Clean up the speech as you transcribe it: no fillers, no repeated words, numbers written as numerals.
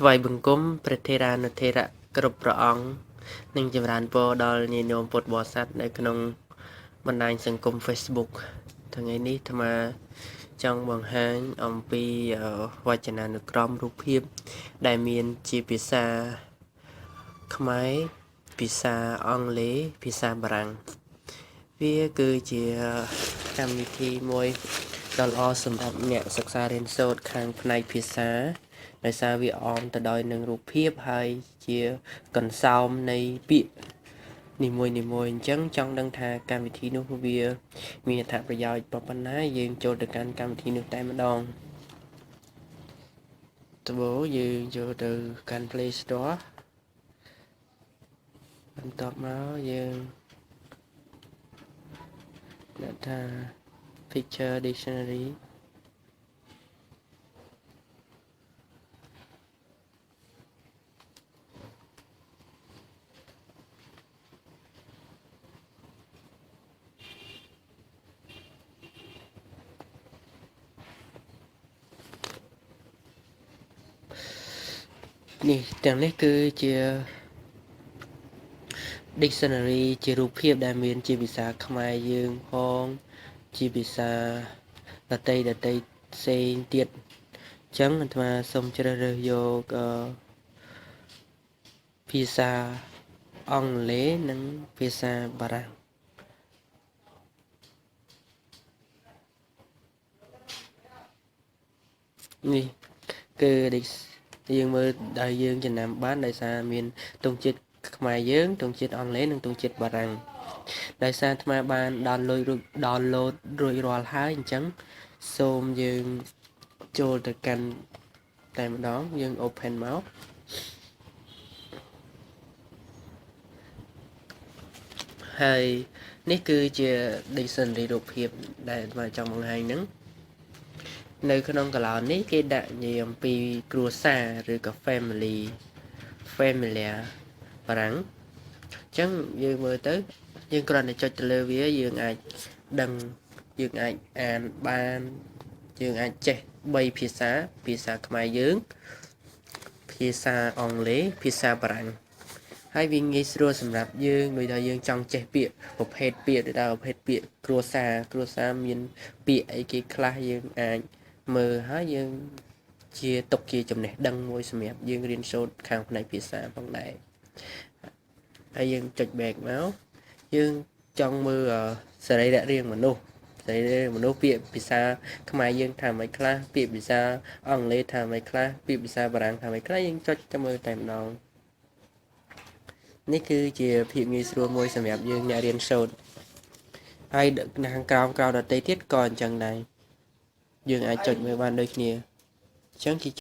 ថ្វាយបង្គំព្រះថេរានុថេរៈគ្រប់ព្រះអង្គនិងចម្រើនពរដល់ញាតិញោមពុទ្ធបរិស័ទនៅក្នុងបណ្ដាញសង្គម Facebook ថ្ងៃនេះអាត្មាចង់បង្ហាញអំពីវចនានុក្រមរូបភាពដែលមានជាភាសាខ្មែរភាសាអង់គ្លេសភាសាបារាំងវាគឺជាកម្មវិធីមួយដ៏ល្អសម្រាប់អ្នកសិក្សារៀនសូត្រខាងផ្នែកភាសាដោយសារវាអមទៅដោយនឹងរូបភាពហើយជាកន្សោមនៃពាក្យនីមួយអញ្ចឹងចង់ដឹងថាកម្មវិធីនោះវាមានអត្ថប្រយោជន៍ប៉ុណ្ណាយើងចូលទៅកាន់កម្មវិធីនោះតែម្ដងត្បូងយើងចូលទៅកាន់ Play Store បន្ទាប់មកយើងដាក់ថា Picture Dictionaryនេះទាំងនេះគឺជា dictionary ជារូបភាពដែលមានជាភាសាខ្មែរយើងផងជាភាសាដទៃផ្សេងទៀតអញ្ចឹងអាត្មាសូមជ្រើសរើសយកភាសាអង់គ្លេសនិងភាសាបារាំងនេះគឺយើងមើលដែលយើងចំណាំបានដោយសារមានទង់ជាតិខ្មែរយើងទង់ជាតិអង់គ្លេសនិងទង់ជាតិបារាំងដោយសារអាត្មាបានdownload រួចរាល់ហើយអញ្ចឹងសូមយើងចូលទៅកាន់តែម្ដងយើង open មកហើយនេះគឺជា dictionary រូបភាពដែលអាត្មាចង់បង្ហាញហ្នឹងនៅក្នុងកន្លោននេះគេដាក់និយាយអំពីគ្រួសារឬក៏ familiar បារាំងអញ្ចឹងយើងមើលទៅយើងគ្រាន់តែចុចទៅលើវាយើងអាចដឹងយើងអាចអានបានយើងអាចចេះ3ភាសាខ្មែរយើងភាសាអង់គ្លេសភាសាបារាំងហើយវាងាយស្រួលសម្រាប់យើងដូចថាយើងចង់ចេះពាក្យប្រភេទពាក្យដូចថាប្រភេទពាក្យគ្រួសារមានពាក្យអីគេខ្លះយើងអាចមើលហើយយើងជាទុកជាចំណេះដឹងមួយសម្រាប់យើងរៀនសូត្រខាងផ្នែកភាសាផងដែរហើយយើងចុច back មកយើងចង់មើលសរីរៈរាងមនុស្សពាក្យភាសាខ្មែរយើងថាម៉េចខ្លះពាក្យភាសាអង់គ្លេសថាម៉េចខ្លះពាក្យភាសាបារាំងថាម៉េចខ្លះយើងចុចទៅមើលតែម្ដងនេះគឺជាភាពងាយស្រួលមួយសម្រាប់យើងអ្នករៀនសូត្រហើយខាងក្រោមដទៃទៀតក៏អញ្ចឹងដែរយើងអាចចុចមើលបានដូចគ្នាអញ្ចឹង